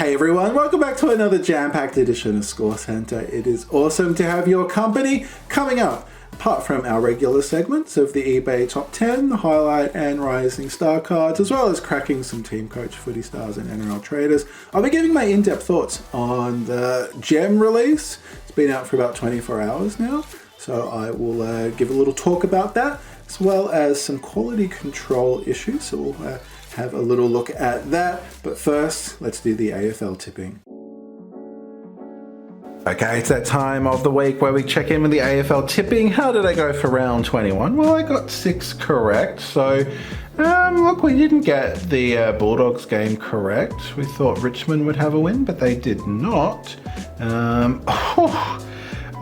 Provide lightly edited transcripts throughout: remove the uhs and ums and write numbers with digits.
Hey everyone, welcome back to another jam-packed edition of ScoreCentre. It is awesome to have your company. Coming up, apart from our regular segments of the eBay Top 10, the Highlight and Rising Star cards, as well as cracking some Team Coach Footy Stars and NRL traders, I'll be giving my in-depth thoughts on the gem release. It's been out for about 24 hours now, so I will give a little talk about that, as well as some quality control issues. So we'll have a little look at that. But first, let's do the AFL tipping. Okay, it's that time of the week where we check in with the AFL tipping. How did I go for round 21? Well, I got 6 correct. So, look, we didn't get the Bulldogs game correct. We thought Richmond would have a win, but they did not.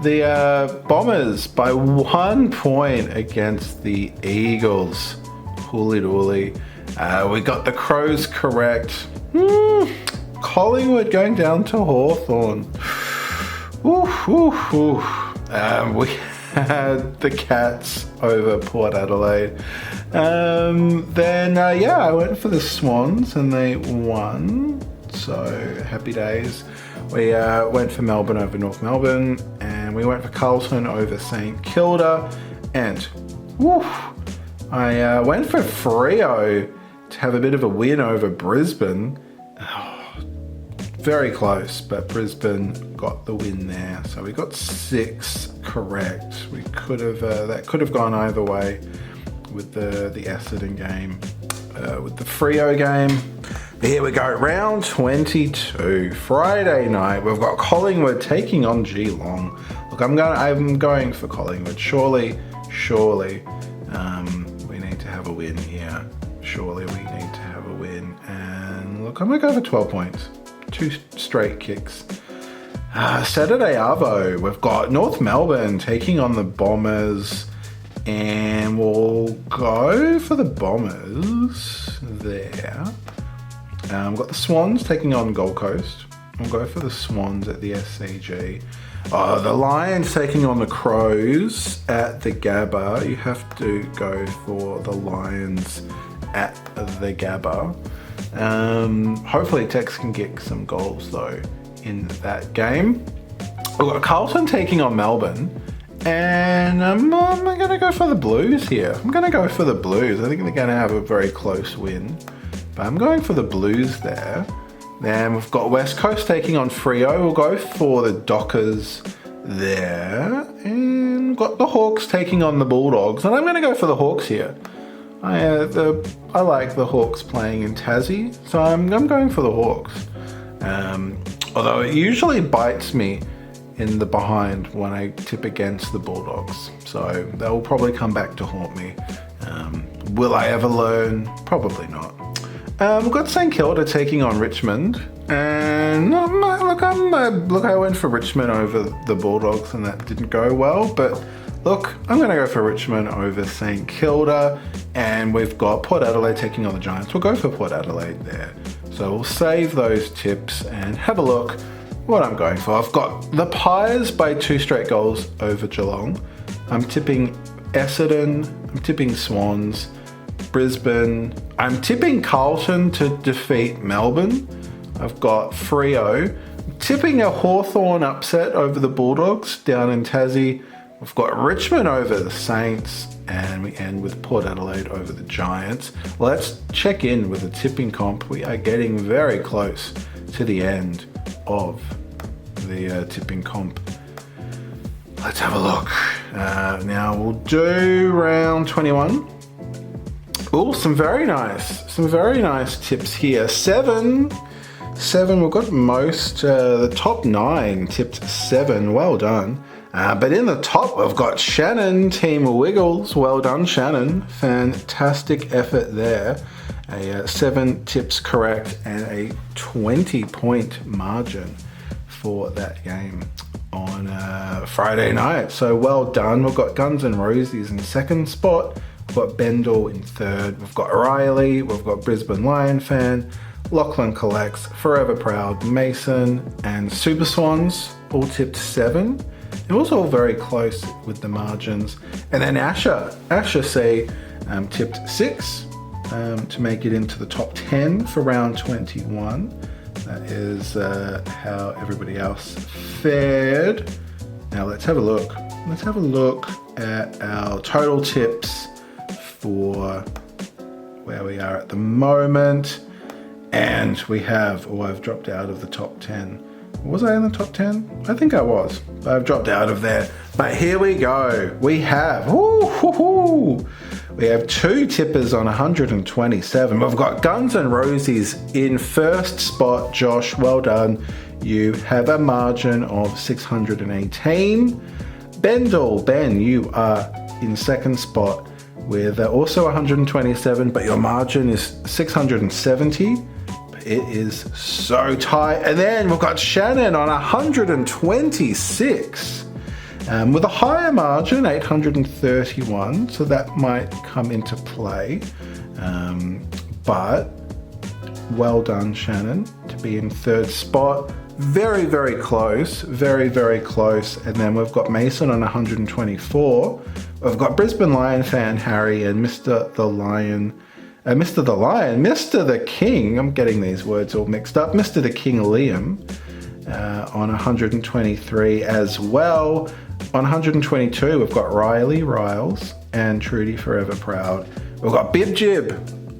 The Bombers by 1 point against the Eagles. Holy dooly. We got the Crows correct. Collingwood going down to Hawthorn. We had the Cats over Port Adelaide. I went for the Swans and they won. So happy days. We went for Melbourne over North Melbourne, and we went for Carlton over St Kilda, and I went for Freo to have a bit of a win over Brisbane. Very close, but Brisbane got the win there. So we got 6 correct. We could have that could have gone either way with the Essendon game, with the Freo game. Here we go, round 22, Friday night. We've got Collingwood taking on Geelong. Look, I'm going for Collingwood. Surely, we need to have a win here. Surely we need to have a win. And look, I'm going to go for 12 points. 2 straight kicks. Saturday Arvo, we've got North Melbourne taking on the Bombers. And we'll go for the Bombers there. We've got the Swans taking on Gold Coast. We'll go for the Swans at the SCG. The Lions taking on the Crows at the Gabba. You have to go for the Lions at the Gabba. Hopefully Tex can get some goals though in that game. We've got Carlton taking on Melbourne, and I'm going to go for the Blues here. I'm going to go for the Blues. I think they're going to have a very close win, but I'm going for the Blues there. Then we've got West Coast taking on Freo. We'll go for the Dockers there, and we've got the Hawks taking on the Bulldogs, and I'm going to go for the Hawks here. I like the Hawks playing in Tassie, so I'm going for the Hawks. Although it usually bites me in the behind when I tip against the Bulldogs, so they'll probably come back to haunt me. Will I ever learn? Probably not. We've got St Kilda taking on Richmond, and look, I went for Richmond over the Bulldogs, and that didn't go well, but look, I'm going to go for Richmond over St Kilda, and we've got Port Adelaide taking on the Giants. We'll go for Port Adelaide there. So we'll save those tips and have a look what I'm going for. I've got the Pies by 2 straight goals over Geelong. I'm tipping Essendon. I'm tipping Swans. Brisbane. I'm tipping Carlton to defeat Melbourne. I've got Freo. I'm tipping a Hawthorn upset over the Bulldogs down in Tassie. We've got Richmond over the Saints, and we end with Port Adelaide over the Giants. Let's check in with the tipping comp. We are getting very close to the end of the tipping comp. Let's have a look. Now we'll do round 21. Oh, some very nice tips here. 7. We've got most, the top 9 tipped 7. Well done. But in the top, we've got Shannon, Team Wiggles. Well done, Shannon. Fantastic effort there. 7 tips correct and a 20-point margin for that game on Friday night. So well done. We've got Guns N' Roses in second spot. We've got Bendel in third. We've got Riley. We've got Brisbane Lion Fan. Lachlan Collects, Forever Proud, Mason, and Super Swans all tipped 7. It was all very close with the margins. And then Asher C tipped 6 to make it into the top 10 for round 21. That is how everybody else fared. Now let's have a look. Let's have a look at our total tips for where we are at the moment. And we have, I've dropped out of the top 10. Was I in the top 10? I think I was, but I've dropped out of there. But here we go. We have, we have 2 tippers on 127. We've got Guns N' Roses in first spot. Josh, well done. You have a margin of 618. Bendel, Ben, you are in second spot with also 127, but your margin is 670. It is so tight. And then we've got Shannon on 126 with a higher margin, 831. So that might come into play. But well done, Shannon, to be in third spot. Very, very close. Very, very close. And then we've got Mason on 124. We've got Brisbane Lion fan Harry and Mr. the King, I'm getting these words all mixed up, Mr. the King Liam on 123 as well. On 122 we've got Riley Riles and Trudy Forever Proud. We've got Bib Jib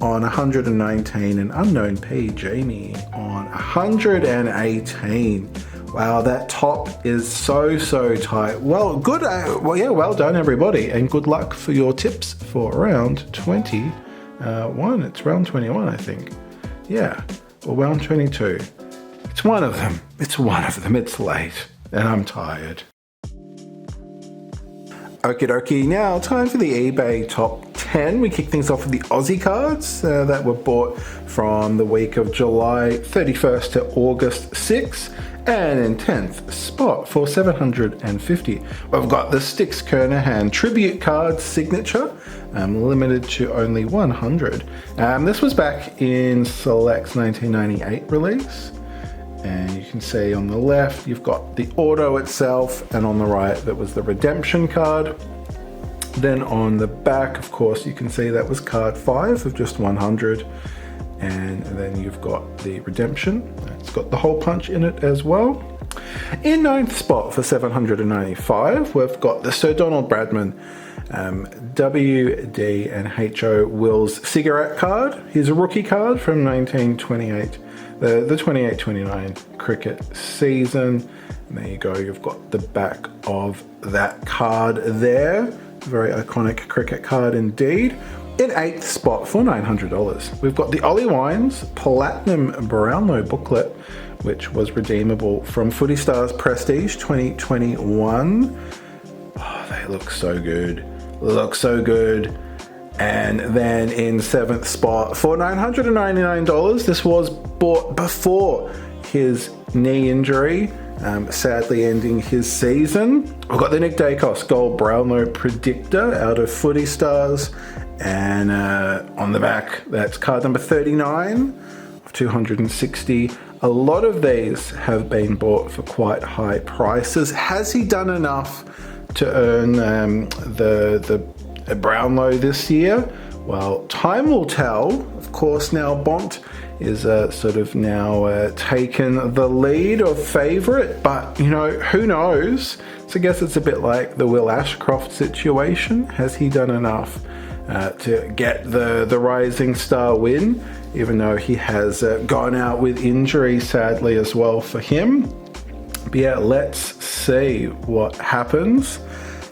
on 119 and Unknown P Jamie on 118. Wow, that top is so tight. Well, good. Well done everybody, and good luck for your tips for round 21. It's round 21, I think. Yeah, or round 22. It's one of them. It's late, and I'm tired. Okie dokie, now time for the eBay top 10. We kick things off with the Aussie cards that were bought from the week of July 31st to August 6th. And in 10th spot for 750, we've got the Sticks Kernahan Tribute Card Signature, limited to only 100. This was back in Select's 1998 release. And you can see on the left, you've got the auto itself, and on the right, that was the redemption card. Then on the back, of course, you can see that was card 5 of just 100. And then you've got the redemption. It's got the hole punch in it as well. In 9th spot for 795, we've got the Sir Donald Bradman WD and HO Wills cigarette card. Here's a rookie card from 1928, the 28-29 cricket season. And there you go, you've got the back of that card there. Very iconic cricket card indeed. In 8th spot for $900, we've got the Ollie Wines Platinum Brownlow booklet, which was redeemable from Footy Stars Prestige 2021. Oh, they look so good. And then in 7th spot for $999, this was bought before his knee injury, sadly ending his season. We've got the Nick Dacos Gold Brownlow Predictor out of Footy Stars. And on the back, that's card number 39 of 260. A lot of these have been bought for quite high prices. Has he done enough to earn the Brownlow this year? Well, time will tell. Of course, now Bont is sort of now taken the lead of favourite, but you know, who knows? So I guess it's a bit like the Will Ashcroft situation. Has he done enough to get the Rising Star win, even though he has gone out with injury, sadly, as well for him? But yeah, let's see what happens.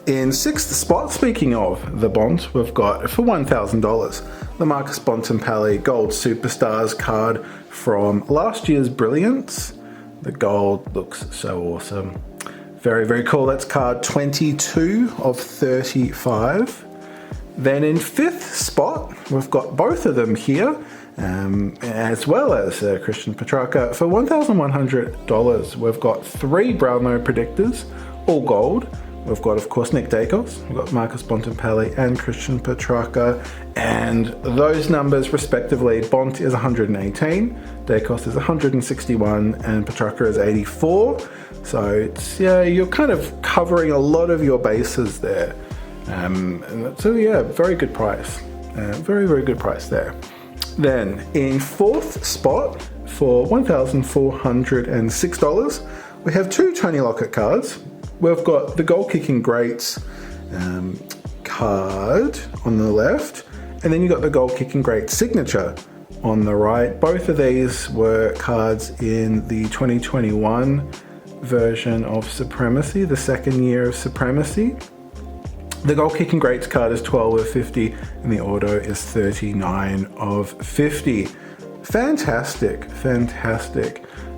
In 6th spot, speaking of the Bont, we've got for $1,000 the Marcus Bontempelli Gold Superstars card from last year's Brilliance. The gold looks so awesome. Very, very cool. That's card 22 of 35. Then in 5th spot, we've got both of them here, as well as Christian Petrarca. For $1,100, we've got 3 Brownlow predictors, all gold. We've got, of course, Nick Dacos, we've got Marcus Bontempelli and Christian Petrarca, and those numbers respectively, Bont is 118, Dacos is 161, and Petrarca is 84. So it's, yeah, you're kind of covering a lot of your bases there. So yeah, very good price. Very, very good price there. Then in 4th spot for $1,406. We have 2 Tony Lockett cards. We've got the goal kicking greats card on the left, and then you got the goal kicking great signature on the right. Both of these were cards in the 2021 version of Supremacy, the second year of Supremacy. The goal kicking greats card is 12 of 50 and the auto is 39 of 50. Fantastic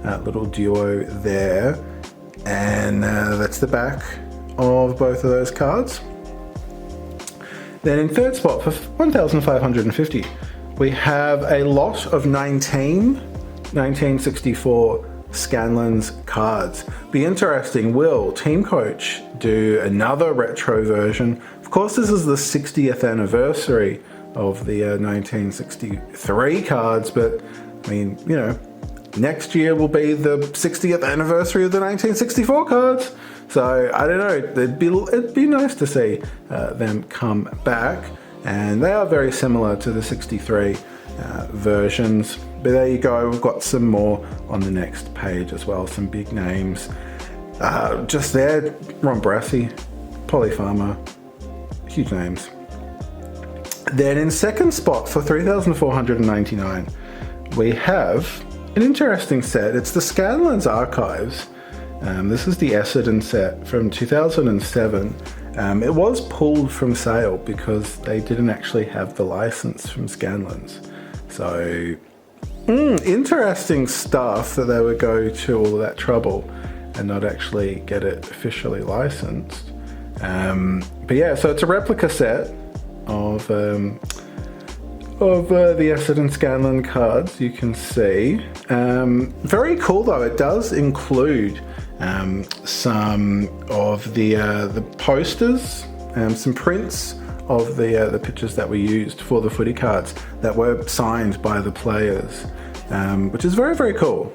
little duo there. And that's the back of both of those cards. Then in third spot for 1,550, we have a lot of 1964 Scanlan's cards. Be interesting, will Team Coach do another retro version? Of course, this is the 60th anniversary of the 1963 cards, but I mean, you know, next year will be the 60th anniversary of the 1964 cards. So I don't know, it'd be nice to see them come back, and they are very similar to the 63 versions. But there you go, we've got some more on the next page as well, some big names. Just there, Ron Brassie, Polly Farmer, huge names. Then in second spot for 3,499, we have an interesting set. It's the Scanlan's Archives. This is the Essendon set from 2007. It was pulled from sale because they didn't actually have the license from Scanlan's. So, interesting stuff that they would go to all of that trouble and not actually get it officially licensed. But yeah, so it's a replica set of the Essendon Scanlan cards, you can see. Very cool though, it does include some of the posters, some prints of the pictures that were used for the footy cards that were signed by the players, which is very, very cool.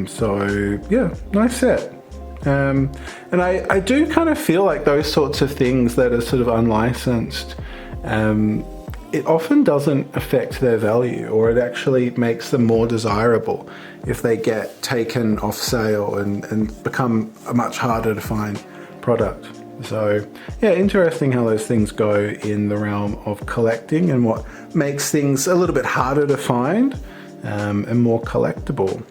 So yeah, nice set. And I do kind of feel like those sorts of things that are sort of unlicensed, it often doesn't affect their value, or it actually makes them more desirable if they get taken off sale and become a much harder to find product. So yeah, interesting how those things go in the realm of collecting and what makes things a little bit harder to find and more collectible.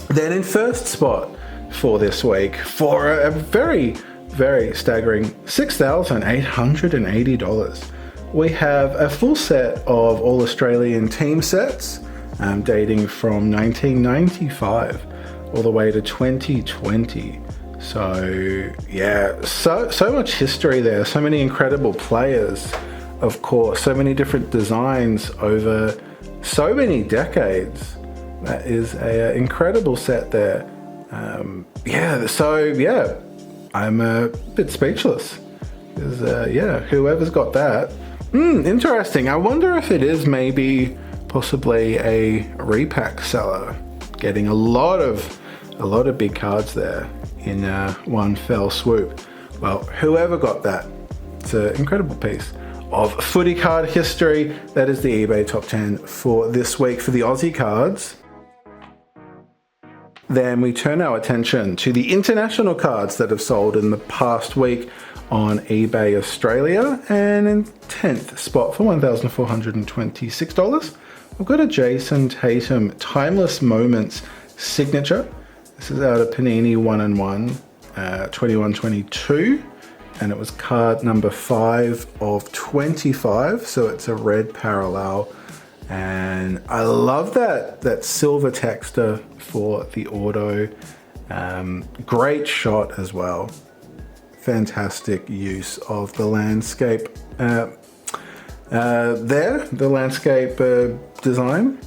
Then in first spot for this week, for a very, very staggering $6,880, we have a full set of All Australian team sets dating from 1995 all the way to 2020. So yeah, so much history there, so many incredible players, of course, so many different designs over so many decades. That is an incredible set there. I'm a bit speechless. Whoever's got that. Interesting. I wonder if it is maybe possibly a repack seller getting a lot of big cards there in one fell swoop. Well, whoever got that, it's an incredible piece of footy card history. That is the eBay top 10 for this week for the Aussie cards. Then we turn our attention to the international cards that have sold in the past week on eBay Australia, and in 10th spot for $1,426, we've got a Jason Tatum Timeless Moments signature. This is out of Panini 1-1, 21-22, and it was card number 5 of 25, so it's a red parallel. And I love that silver texture for the auto. Great shot as well. Fantastic use of the landscape the landscape design.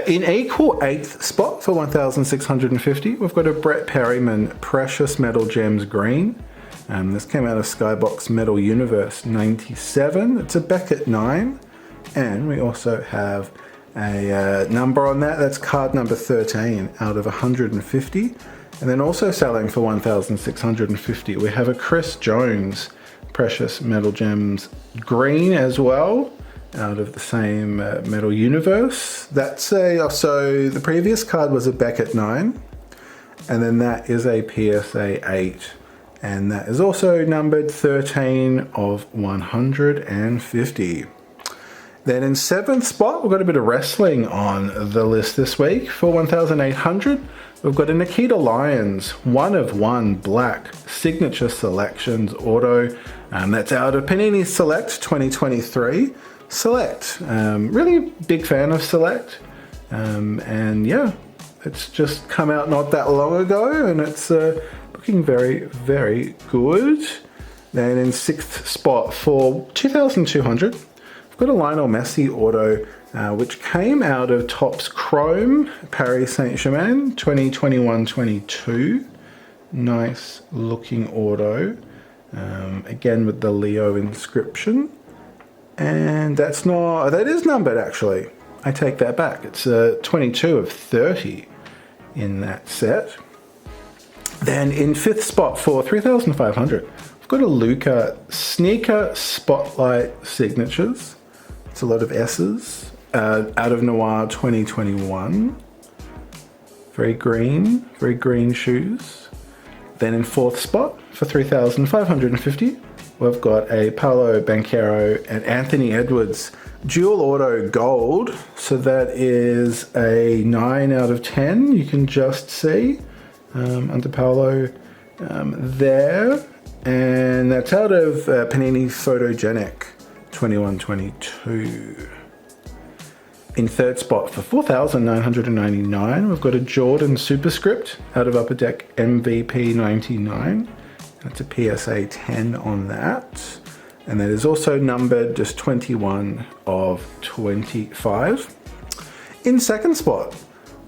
In equal 8th spot for 1,650, we've got a Brett Perryman Precious Metal Gems Green. This came out of Skybox Metal Universe 97. It's a Beckett 9. And we also have a number on that. That's card number 13 out of 150. And then also selling for 1,650, we have a Chris Jones Precious Metal Gems Green as well. out of the same medal universe. That's so the previous card was a Beckett 9, and then that is a PSA 8, and that is also numbered 13 of 150. Then in 7th spot, we've got a bit of wrestling on the list this week. For 1,800, we've got a Nikita Lyons 1 of 1 black signature selections auto. That's out of Panini Select 2023. Select, really big fan of Select. And yeah, it's just come out not that long ago, and it's looking very, very good. Then in 6th spot for 2,200, got a Lionel Messi auto, which came out of Topps Chrome, Paris Saint-Germain, 2021-22. Nice looking auto. Again with the Leo inscription. And that is numbered actually. I take that back. It's 22 of 30 in that set. Then in 5th spot for 3,500, we've got a Luka Sneaker Spotlight Signatures. It's a lot of S's, out of Noir 2021. Very green shoes. Then in 4th spot for 3,550, we've got a Paolo Banchero and Anthony Edwards dual auto gold. So that is a 9 out of 10. You can just see under Paolo there. And that's out of Panini Photogenic 21-22. In 3rd spot for 4,999, we've got a Jordan Superscript out of Upper Deck MVP 99. That's a PSA 10 on that. And that is also numbered just 21 of 25. In 2nd spot,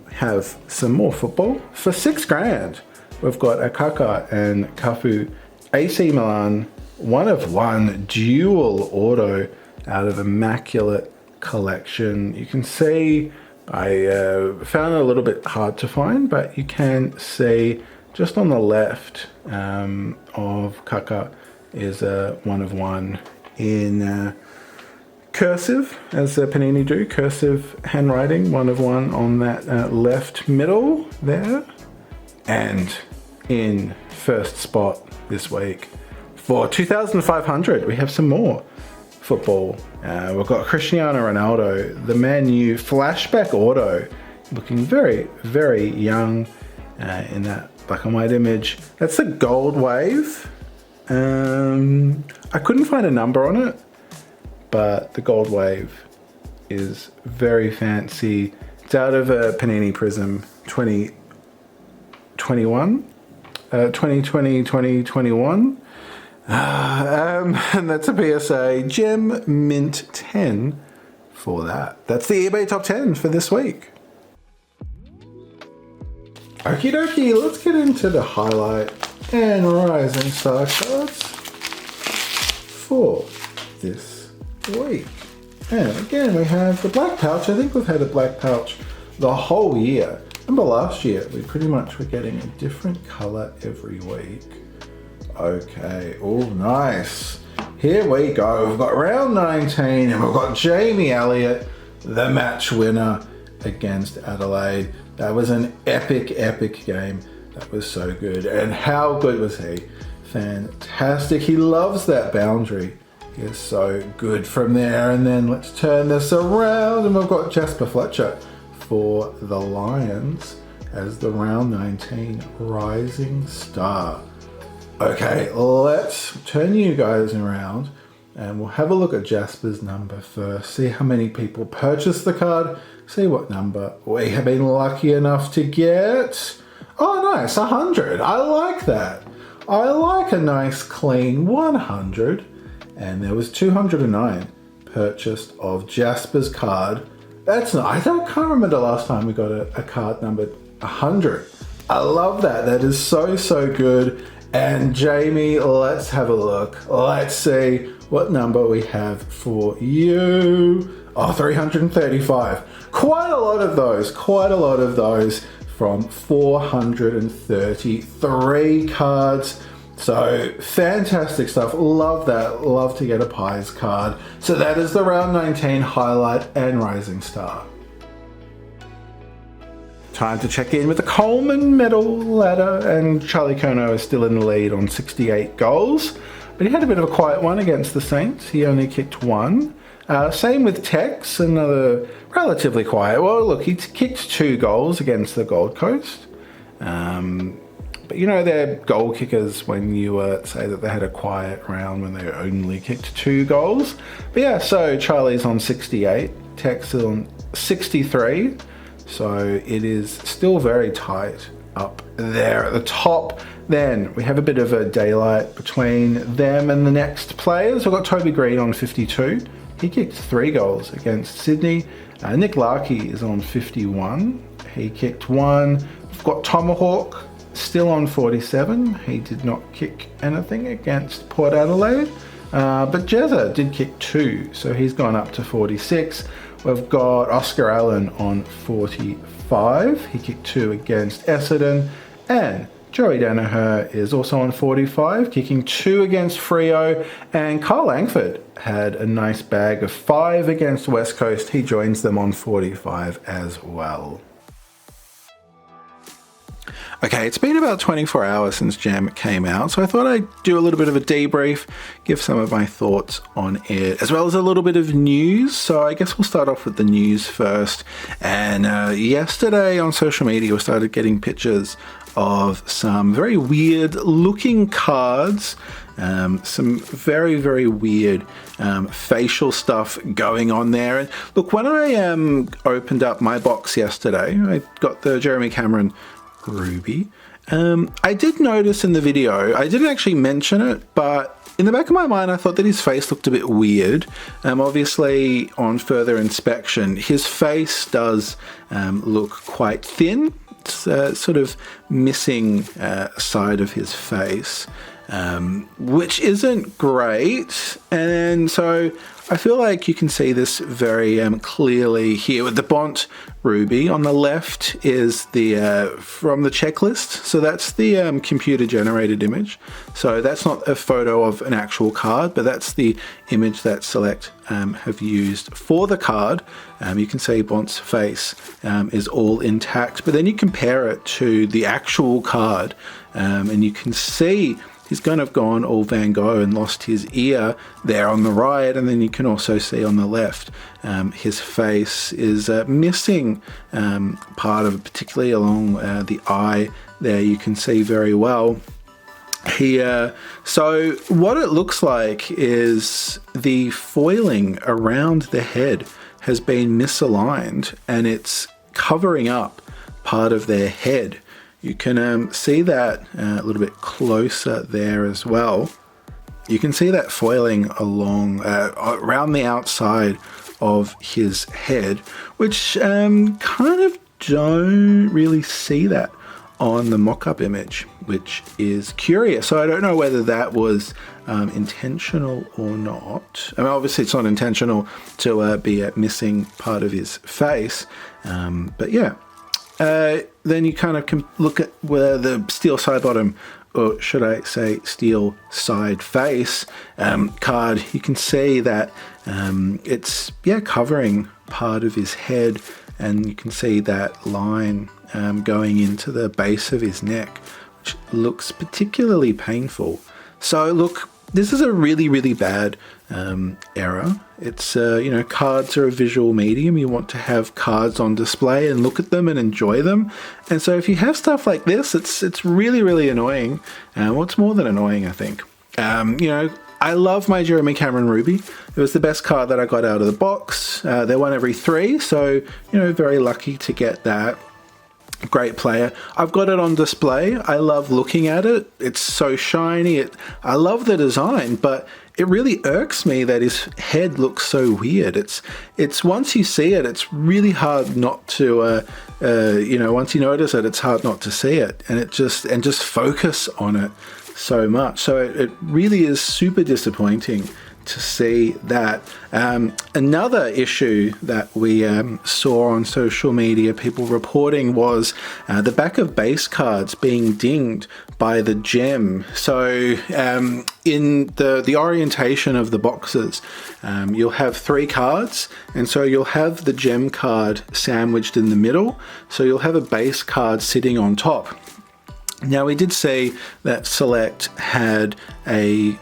we have some more football. For $6,000, we've got a Kaká and Cafu AC Milan 1 of 1 dual auto out of Immaculate Collection. You can see, I found it a little bit hard to find, but you can see just on the left of Kaká is a 1 of 1 in cursive, as Panini do, cursive handwriting, 1 of 1 on that left middle there. And in 1st spot this week, for 2,500, we have some more football. We've got Cristiano Ronaldo, the Man U flashback auto, looking very, very young in that black and white image. That's the gold wave. I couldn't find a number on it, but the gold wave is very fancy. It's out of a Panini Prism 2021. 2020-2021. And that's a PSA Gem Mint 10 for that. That's the eBay Top 10 for this week. Okie dokie, let's get into the highlight and rising star cards for this week. And again, we have the black pouch. I think we've had a black pouch the whole year. Remember last year, we pretty much were getting a different color every week. Okay, oh nice. Here we go. We've got round 19 and we've got Jamie Elliott, the match winner against Adelaide. That was an epic, epic game. That was so good. And how good was he? Fantastic. He loves that boundary. He is so good from there. And then let's turn this around and we've got Jasper Fletcher for the Lions as the round 19 rising star. Okay, let's turn you guys around and we'll have a look at Jasper's number first. See how many people purchased the card. See what number we have been lucky enough to get. Oh nice, 100. I like that. I like a nice clean 100. And there was 209 purchased of Jasper's card. That's not, I can't remember the last time we got a card numbered 100. I love that. That is so, so good. And Jamie, let's have a look. Let's see what number we have for you. Oh, 335. Quite a lot of those from 433 cards. So fantastic stuff. Love that. Love to get a Pies card. So that is the round 19 highlight and rising star. Time to check in with the Coleman Medal ladder, and Charlie Curnow is still in the lead on 68 goals, but he had a bit of a quiet one against the Saints. He only kicked one. Same with Tex, another relatively quiet. Well, look, he kicked 2 goals against the Gold Coast. But you know, they're goal kickers when you say that they had a quiet round when they only kicked 2 goals. But yeah, so Charlie's on 68, Tex is on 63. So it is still very tight up there at the top. Then we have a bit of a daylight between them and the next players. We've got Toby Green on 52. He kicked 3 goals against Sydney. Nick Larkey is on 51. He kicked 1. We've got Tomahawk still on 47. He did not kick anything against Port Adelaide. But Jezza did kick 2, so he's gone up to 46. We've got Oscar Allen on 45. He kicked 2 against Essendon. And Joey Danaher is also on 45, kicking 2 against Freo. And Carl Langford had a nice bag of 5 against West Coast. He joins them on 45 as well. Okay, it's been about 24 hours since Jam came out, so I thought I'd do a little bit of a debrief, give some of my thoughts on it, as well as a little bit of news. So I guess we'll start off with the news first. And yesterday on social media, we started getting pictures of some very weird looking cards, some very, very weird facial stuff going on there. And look, when I opened up my box yesterday, I got the Jeremy Cameron Ruby. I did notice in the video, I didn't actually mention it, but in the back of my mind I thought that his face looked a bit weird. Obviously on further inspection his face does look quite thin. It's sort of missing side of his face, which isn't great. And so I feel like you can see this very clearly here with the Bont Ruby. On the left is the from the checklist, so that's the computer generated image. So that's not a photo of an actual card, but that's the image that Select have used for the card. You can see Bont's face is all intact, but then you compare it to the actual card, and you can see he's kind of gone all Van Gogh and lost his ear there on the right, and then you can also see on the left his face is missing part of it, particularly along the eye there. You can see very well here. So what it looks like is the foiling around the head has been misaligned and it's covering up part of their head. You can see that a little bit closer there as well. You can see that foiling along around the outside of his head, which kind of don't really see that on the mock-up image, which is curious. So I don't know whether that was intentional or not. I mean, obviously it's not intentional to be missing part of his face, but yeah. Then you kind of can look at where the steel side bottom, or should I say steel side face card, you can see that it's covering part of his head, and you can see that line going into the base of his neck, which looks particularly painful. So look, this is a really, really bad error. It's, cards are a visual medium. You want to have cards on display and look at them and enjoy them. And so if you have stuff like this, it's really, really annoying. Well, it's more than annoying, I think. I love my Jeremy Cameron Ruby. It was the best card that I got out of the box. They're one every 3, so, very lucky to get that. Great player. I've got it on display. I love looking at it. It's so shiny. I love the design, but it really irks me that his head looks so weird. It's once you see it, it's really hard not to, once you notice it, it's hard not to see it, and just focus on it so much. So it really is super disappointing to see that. Another issue that we saw on social media, people reporting, was the back of base cards being dinged by the gem. So in the orientation of the boxes, you'll have 3 cards, and so you'll have the gem card sandwiched in the middle, so you'll have a base card sitting on top. Now, we did see that Select had a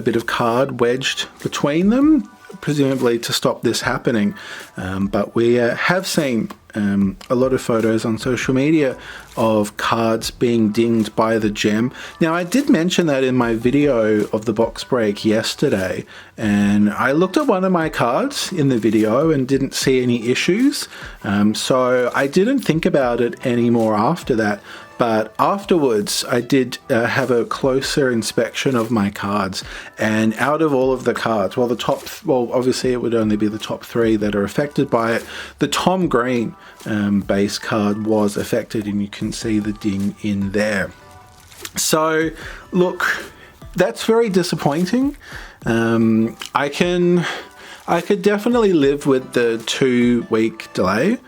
bit of card wedged between them, presumably to stop this happening. But we have seen a lot of photos on social media of cards being dinged by the gem. Now, I did mention that in my video of the box break yesterday, and I looked at one of my cards in the video and didn't see any issues. So I didn't think about it anymore after that. But afterwards, I did have a closer inspection of my cards, and out of all of the cards, well, obviously it would only be the top 3 that are affected by it. The Tom Green base card was affected, and you can see the ding in there. So, look, that's very disappointing. I could definitely live with the 2-week delay.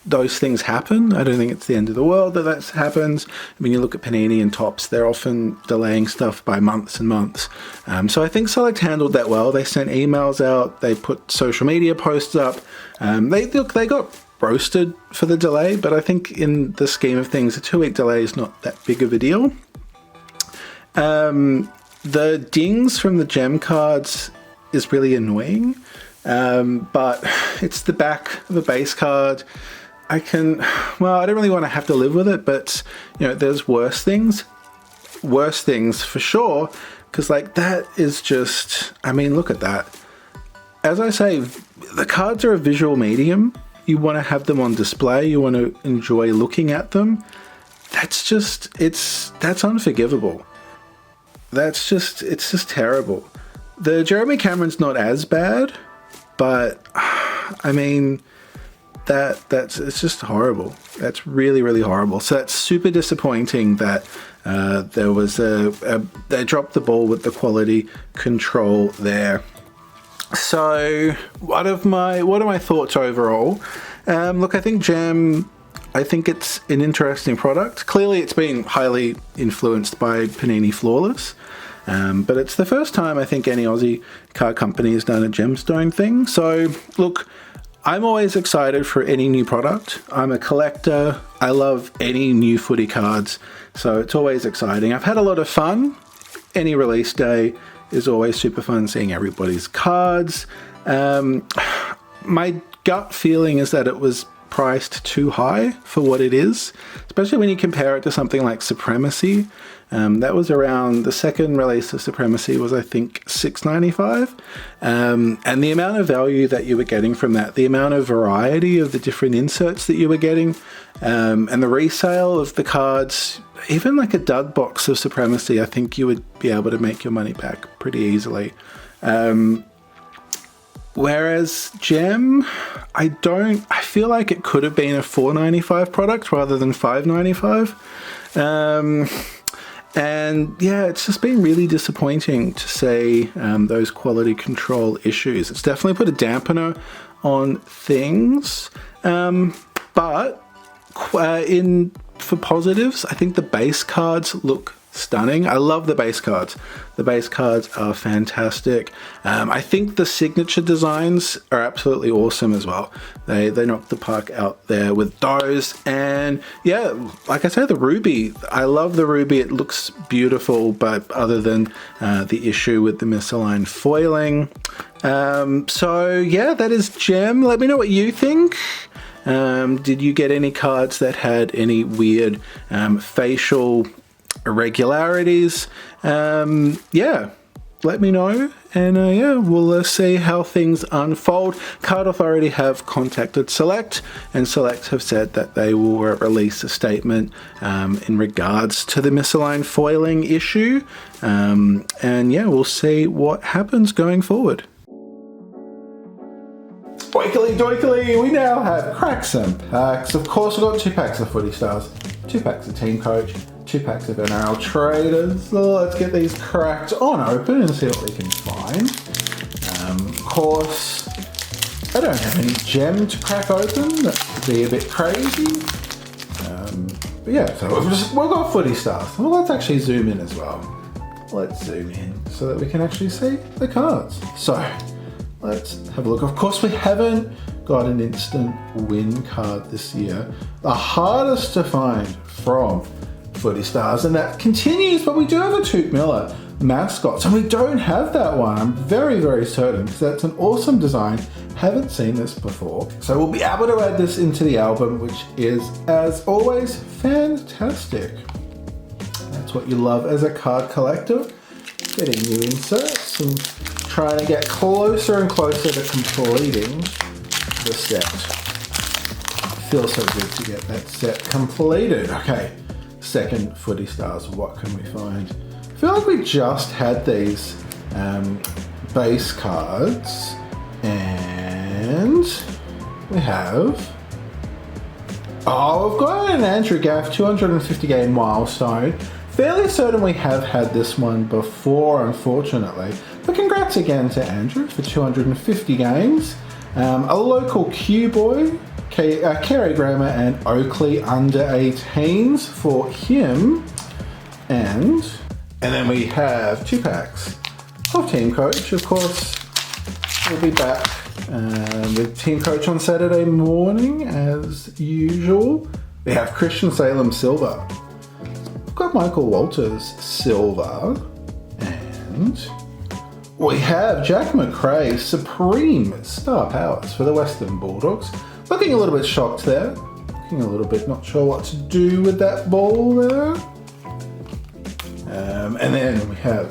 Those things happen. I don't think it's the end of the world that happens. I mean, you look at Panini and Topps, they're often delaying stuff by months and months. So I think Select handled that well. They sent emails out, they put social media posts up. They got roasted for the delay, but I think in the scheme of things, a 2-week delay is not that big of a deal. The dings from the gem cards is really annoying, but it's the back of a base card. I don't really want to have to live with it, but there's worse things for sure, because like that is just, I mean, look at that. As I say, the cards are a visual medium. You want to have them on display, you want to enjoy looking at them. That's unforgivable. It's just terrible. The Jeremy Cameron's not as bad, but I mean, it's just horrible. That's really, really horrible. So that's super disappointing that there was they dropped the ball with the quality control there. So what are my thoughts overall? Look, I think Gem, I think it's an interesting product. Clearly it's been highly influenced by Panini Flawless. But it's the first time I think any Aussie card company has done a gemstone thing. So look, I'm always excited for any new product. I'm a collector. I love any new footy cards. So it's always exciting. I've had a lot of fun. Any release day is always super fun seeing everybody's cards. My gut feeling is that it was priced too high for what it is, especially when you compare it to something like Supremacy. That was around, the second release of Supremacy was, I think, $6.95. And the amount of value that you were getting from that, the amount of variety of the different inserts that you were getting, and the resale of the cards, even like a dud box of Supremacy, I think you would be able to make your money back pretty easily. Whereas Gem, I feel like it could have been a $4.95 product rather than $5.95. And yeah, it's just been really disappointing to see those quality control issues. It's definitely put a dampener on things, but for positives, I think the base cards look stunning. I love the base cards. The base cards are fantastic. I think the signature designs are absolutely awesome as well. They knocked the park out there with those. And yeah, like I said, the ruby, I love the ruby. It looks beautiful, but other than the issue with the misaligned foiling. So yeah, that is Gem. Let me know what you think. Did you get any cards that had any weird facial irregularities? Yeah, let me know, and yeah, we'll see how things unfold. Card Authority have contacted Select, and Select have said that they will release a statement in regards to the misaligned foiling issue, and yeah, we'll see what happens going forward. Oikily doikily, we now have cracks and packs. Of course, we've got 2 packs of Footy Stars, 2 packs of Team Coach, 2 packs of NRL Traders. So let's get these cracked on open and see what we can find. course, I don't have any gem to crack open. That would be a bit crazy. But yeah, so we've got footy stars. Well, let's actually zoom in as well. Let's zoom in so that we can actually see the cards. So let's have a look. Of course, we haven't got an instant win card this year. The hardest to find from footy stars, and that continues, but we do have a Toot Miller mascot, and we don't have that one. I'm very, very certain, because that's an awesome design. Haven't seen this before. So we'll be able to add this into the album, which is, as always, fantastic. That's what you love as a card collector. Getting new inserts and trying to get closer and closer to completing the set. Feels so good to get that set completed. Okay, second footy stars, what can we find? I feel like we just had these base cards, and we have, we've got an Andrew Gaff 250 game milestone. Fairly certain we have had this one before, unfortunately. But congrats again to Andrew for 250 games. A local Q boy, Kerry Grammer and Oakley under 18s for him. And then we have 2 packs of Team Coach. Of course, we'll be back with Team Coach on Saturday morning as usual. We have Christian Salem Silver. We've got Michael Walters Silver. And we have Jack McRae Supreme Star Powers for the Western Bulldogs. Looking a little bit shocked there. Looking a little bit not sure what to do with that ball there. And then we have,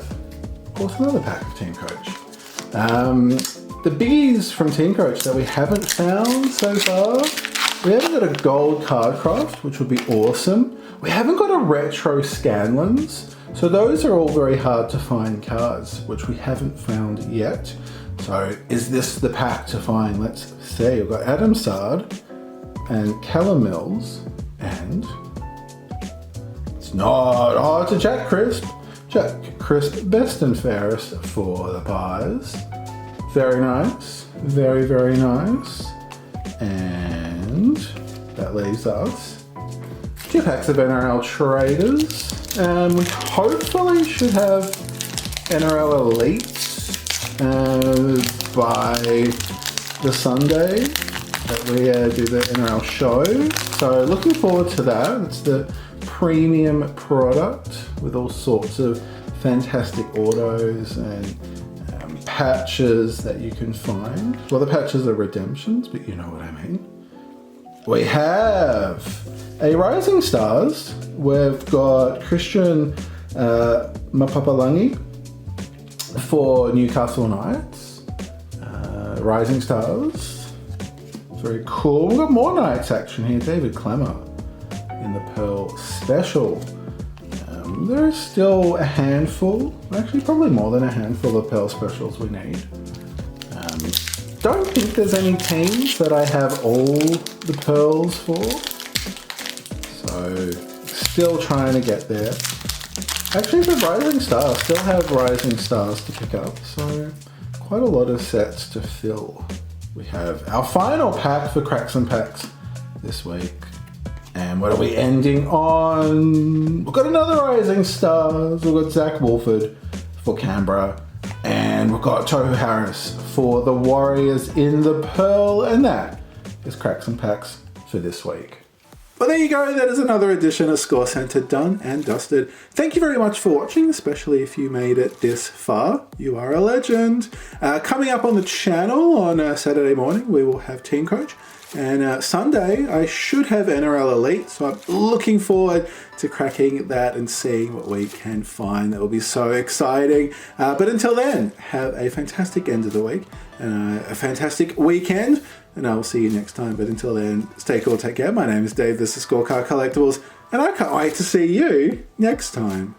of course, another pack of Team Coach. The biggies from Team Coach that we haven't found so far. We haven't got a gold card craft, which would be awesome. We haven't got a retro Scanlens. So those are all very hard to find cards, which we haven't found yet. So is this the pack to find? Let's see. We've got Adam Sard and Callum Mills, and it's not. Oh, it's a Jack Crisp. Jack Crisp, best and fairest for the Pies. Very nice. Very, very nice. And that leaves us 2 packs of NRL Traders. We hopefully should have NRL Elites by the Sunday that we do the NRL show. So looking forward to that. It's the premium product with all sorts of fantastic autos and patches that you can find. Well, the patches are redemptions, but you know what I mean. We have a Rising Stars. We've got Christian Mapapalangi for Newcastle Knights. Rising Stars. Very cool. We've got more Knights action here. David Clemmer in the Pearl Special. There's still a handful, actually probably more than a handful of Pearl Specials we need. Don't think there's any teams that I have all the Pearls for. So, still trying to get there. Actually, for Rising Stars, still have Rising Stars to pick up. So, quite a lot of sets to fill. We have our final pack for Cracks and Packs this week. And what are we ending on? We've got another Rising Stars. We've got Zach Wolford for Canberra. And we've got Tohu Harris for the Warriors in the Pearl. And that is Cracks and Packs for this week. Well, there you go. That is another edition of ScoreCentre done and dusted. Thank you very much for watching, especially if you made it this far. You are a legend. Coming up on the channel on Saturday morning, we will have Team Coach. And Sunday, I should have NRL Elite, so I'm looking forward to cracking that and seeing what we can find. That will be so exciting. But until then, have a fantastic end of the week and a fantastic weekend. And I will see you next time. But until then, stay cool, take care. My name is Dave, this is Scorecard Collectibles, and I can't wait to see you next time.